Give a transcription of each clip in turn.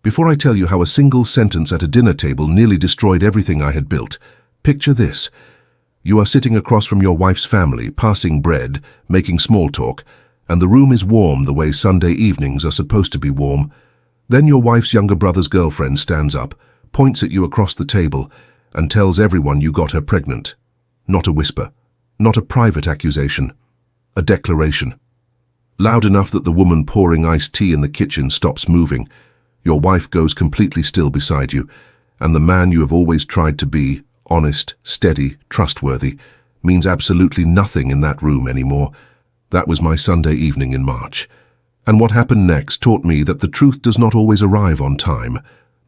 Before I tell you how a single sentence at a dinner table nearly destroyed everything I had built, picture this. You are sitting across from your wife's family, passing bread, making small talk, and the room is warm the way Sunday evenings are supposed to be warm. Then your wife's younger brother's girlfriend stands up, points at you across the table, and tells everyone you got her pregnant. Not a whisper, not a private accusation, a declaration. Loud enough that the woman pouring iced tea in the kitchen stops moving. Your wife goes completely still beside you, and the man you have always tried to be, honest, steady, trustworthy, means absolutely nothing in that room anymore. That was my Sunday evening in March. And what happened next taught me that the truth does not always arrive on time,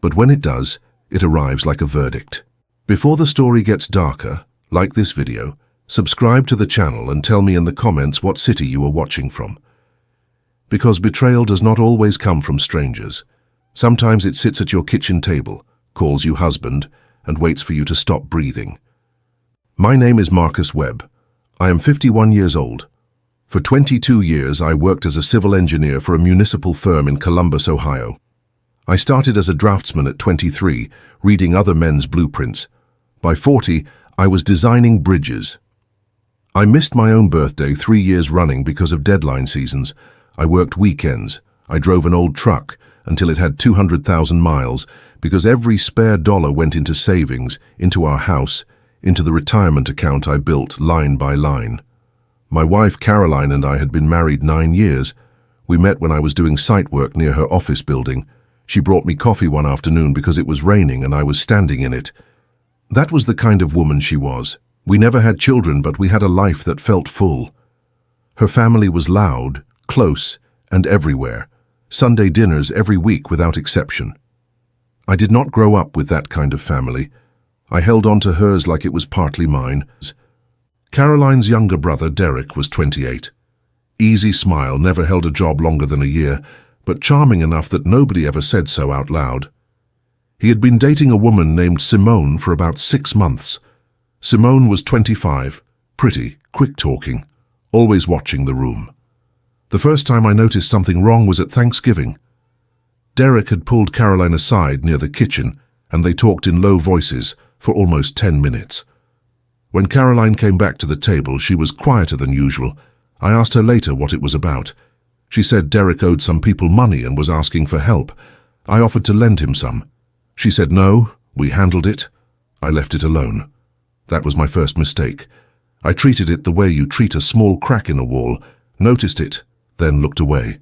but when it does, it arrives like a verdict. Before the story gets darker, like this video, subscribe to the channel and tell me in the comments what city you are watching from. Because betrayal does not always come from strangers. Sometimes it sits at your kitchen table, calls you husband, and waits for you to stop breathing. My name is Marcus Webb. I am 51 years old. For 22 years, I worked as a civil engineer for a municipal firm in Columbus, Ohio. I started as a draftsman at 23, reading other men's blueprints. By 40, I was designing bridges. I missed my own birthday 3 years running because of deadline seasons. I worked weekends. I drove an old truck until it had 200,000 miles because every spare dollar went into savings, into our house, into the retirement account I built line by line. My wife Caroline and I had been married 9 years. We met when I was doing site work near her office building. She brought me coffee one afternoon because it was raining and I was standing in it. That was the kind of woman she was. We never had children, but we had a life that felt full. Her family was loud, close, and everywhere. Sunday dinners every week without exception. I did not grow up with that kind of family. I held on to hers like it was partly mine. Caroline's younger brother, Derek, was 28. Easy smile, never held a job longer than a year, but charming enough that nobody ever said so out loud. He had been dating a woman named Simone for about 6 months. Simone was 25, pretty, quick-talking, always watching the room. The first time I noticed something wrong was at Thanksgiving. Derek had pulled Caroline aside near the kitchen, and they talked in low voices for almost 10 minutes. When Caroline came back to the table, she was quieter than usual. I asked her later what it was about. She said Derek owed some people money and was asking for help. I offered to lend him some. She said no, we handled it. I left it alone. That was my first mistake. I treated it the way you treat a small crack in a wall, noticed it, then looked away.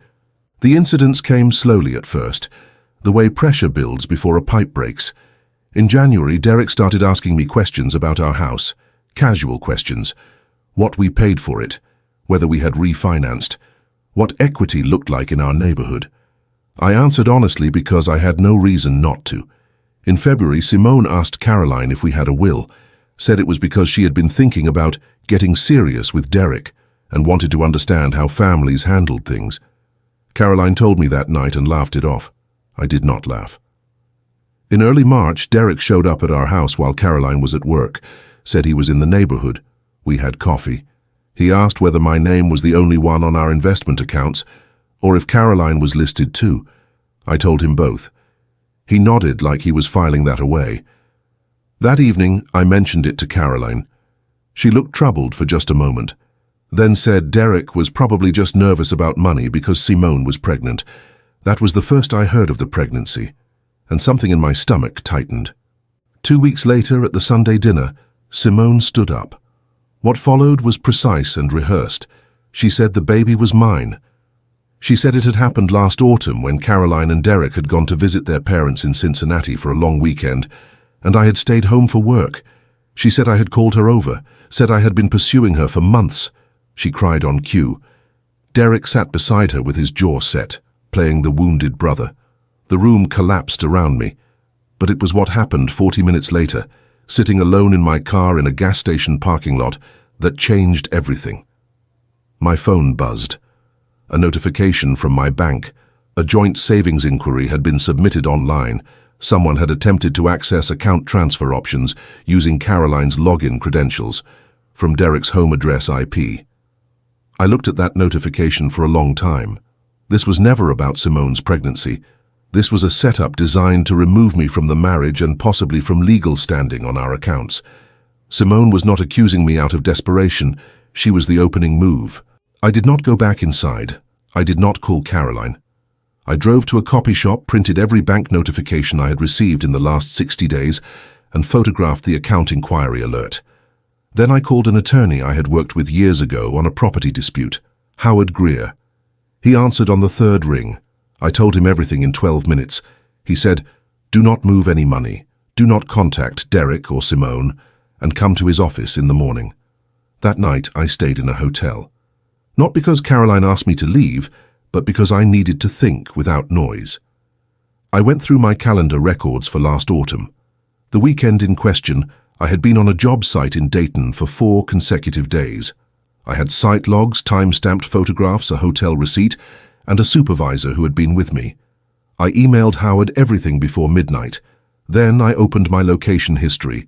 The incidents came slowly at first, the way pressure builds before a pipe breaks. In January, Derek started asking me questions about our house. Casual questions. What we paid for it, whether we had refinanced, what equity looked like in our neighborhood. I answered honestly because I had no reason not to. In February, Simone asked Caroline if we had a will, said it was because she had been thinking about getting serious with Derek and wanted to understand how families handled things. Caroline told me that night and laughed it off. I did not laugh. In early March, Derek showed up at our house while Caroline was at work, said he was in the neighborhood. We had coffee. He asked whether my name was the only one on our investment accounts, or if Caroline was listed too. I told him both. He nodded like he was filing that away. That evening, I mentioned it to Caroline. She looked troubled for just a moment, then said Derek was probably just nervous about money because Simone was pregnant. That was the first I heard of the pregnancy, and something in my stomach tightened. 2 weeks later, at the Sunday dinner, Simone stood up. What followed was precise and rehearsed. She said the baby was mine. She said it had happened last autumn when Caroline and Derek had gone to visit their parents in Cincinnati for a long weekend, and I had stayed home for work. She said I had called her over, said I had been pursuing her for months. She cried on cue. Derek sat beside her with his jaw set, playing the wounded brother. The room collapsed around me, but it was what happened 40 minutes later, sitting alone in my car in a gas station parking lot, that changed everything. My phone buzzed. A notification from my bank. A joint savings inquiry had been submitted online. Someone had attempted to access account transfer options using Caroline's login credentials from Derek's home address IP. I looked at that notification for a long time. This was never about Simone's pregnancy. This was a setup designed to remove me from the marriage and possibly from legal standing on our accounts. Simone was not accusing me out of desperation. She was the opening move. I did not go back inside. I did not call Caroline. I drove to a copy shop, printed every bank notification I had received in the last 60 days, and photographed the account inquiry alert. Then I called an attorney I had worked with years ago on a property dispute, Howard Greer. He answered on the third ring. I told him everything in 12 minutes. He said, "Do not move any money. Do not contact Derek or Simone, and come to his office in the morning." That night I stayed in a hotel. Not because Caroline asked me to leave, but because I needed to think without noise. I went through my calendar records for last autumn. The weekend in question, I had been on a job site in Dayton for 4 consecutive days. I had site logs, time-stamped photographs, a hotel receipt, and a supervisor who had been with me. I emailed Howard everything before midnight. Then I opened my location history.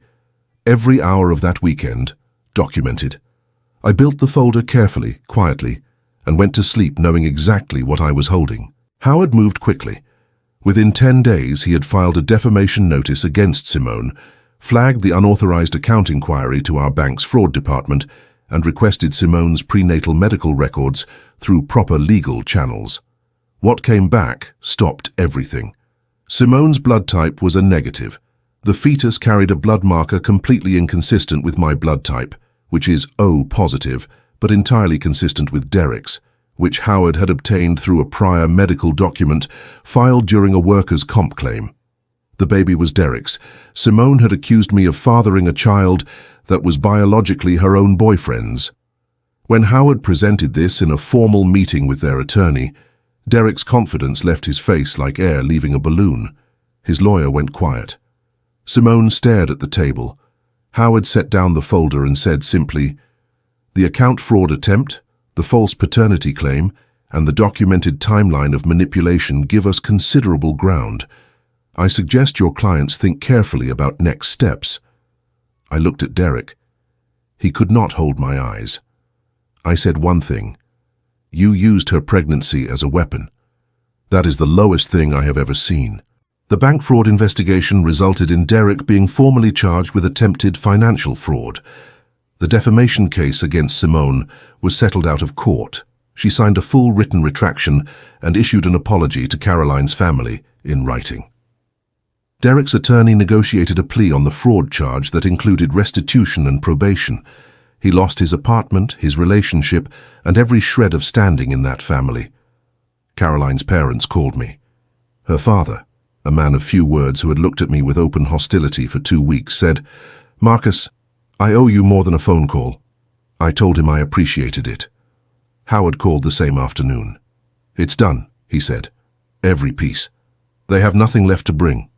Every hour of that weekend, documented. I built the folder carefully, quietly, and went to sleep knowing exactly what I was holding. Howard moved quickly. Within 10 days, he had filed a defamation notice against Simone, flagged the unauthorized account inquiry to our bank's fraud department, and requested Simone's prenatal medical records through proper legal channels. What came back stopped everything. Simone's blood type was a negative. The fetus carried a blood marker completely inconsistent with my blood type, which is O positive, but entirely consistent with Derek's, which Howard had obtained through a prior medical document filed during a workers' comp claim. The baby was Derek's. Simone had accused me of fathering a child that was biologically her own boyfriend's. When Howard presented this in a formal meeting with their attorney, Derek's confidence left his face like air leaving a balloon. His lawyer went quiet. Simone stared at the table. Howard set down the folder and said simply, "The account fraud attempt, the false paternity claim, and the documented timeline of manipulation give us considerable ground. I suggest your clients think carefully about next steps." I looked at Derek. He could not hold my eyes. I said one thing. "You used her pregnancy as a weapon. That is the lowest thing I have ever seen." The bank fraud investigation resulted in Derek being formally charged with attempted financial fraud. The defamation case against Simone was settled out of court. She signed a full written retraction and issued an apology to Caroline's family in writing. Derek's attorney negotiated a plea on the fraud charge that included restitution and probation. He lost his apartment, his relationship, and every shred of standing in that family. Caroline's parents called me. Her father, a man of few words who had looked at me with open hostility for 2 weeks, said, "Marcus, I owe you more than a phone call." I told him I appreciated it. Howard called the same afternoon. "It's done," he said. "Every piece. They have nothing left to bring."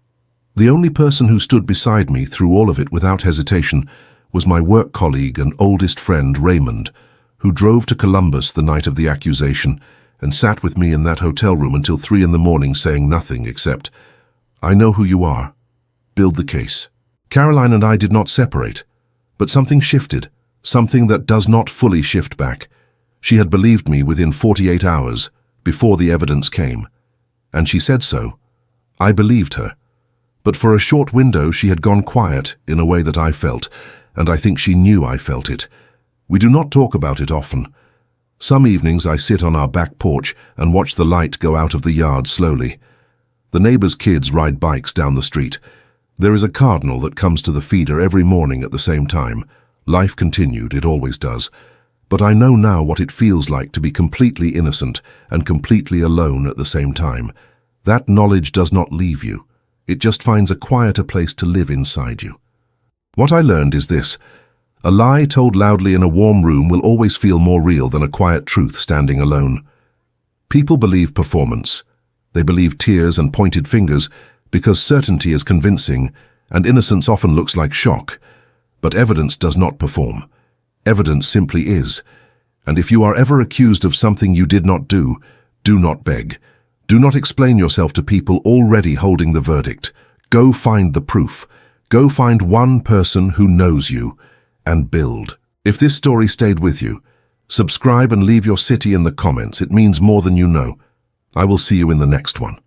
The only person who stood beside me through all of it without hesitation was my work colleague and oldest friend, Raymond, who drove to Columbus the night of the accusation and sat with me in that hotel room until 3 in the morning saying nothing except, "I know who you are. Build the case." Caroline and I did not separate, but something shifted, something that does not fully shift back. She had believed me within 48 hours, before the evidence came. And she said so. I believed her. But for a short window she had gone quiet in a way that I felt, and I think she knew I felt it. We do not talk about it often. Some evenings I sit on our back porch and watch the light go out of the yard slowly. The neighbors' kids ride bikes down the street. There is a cardinal that comes to the feeder every morning at the same time. Life continued, it always does. But I know now what it feels like to be completely innocent and completely alone at the same time. That knowledge does not leave you. It just finds a quieter place to live inside you. What I learned is this: a lie told loudly in a warm room will always feel more real than a quiet truth standing alone. People believe performance. They believe tears and pointed fingers because certainty is convincing and innocence often looks like shock. But evidence does not perform. Evidence simply is. And if you are ever accused of something you did not do, do not beg. Do not explain yourself to people already holding the verdict. Go find the proof. Go find one person who knows you, and build. If this story stayed with you, subscribe and leave your city in the comments. It means more than you know. I will see you in the next one.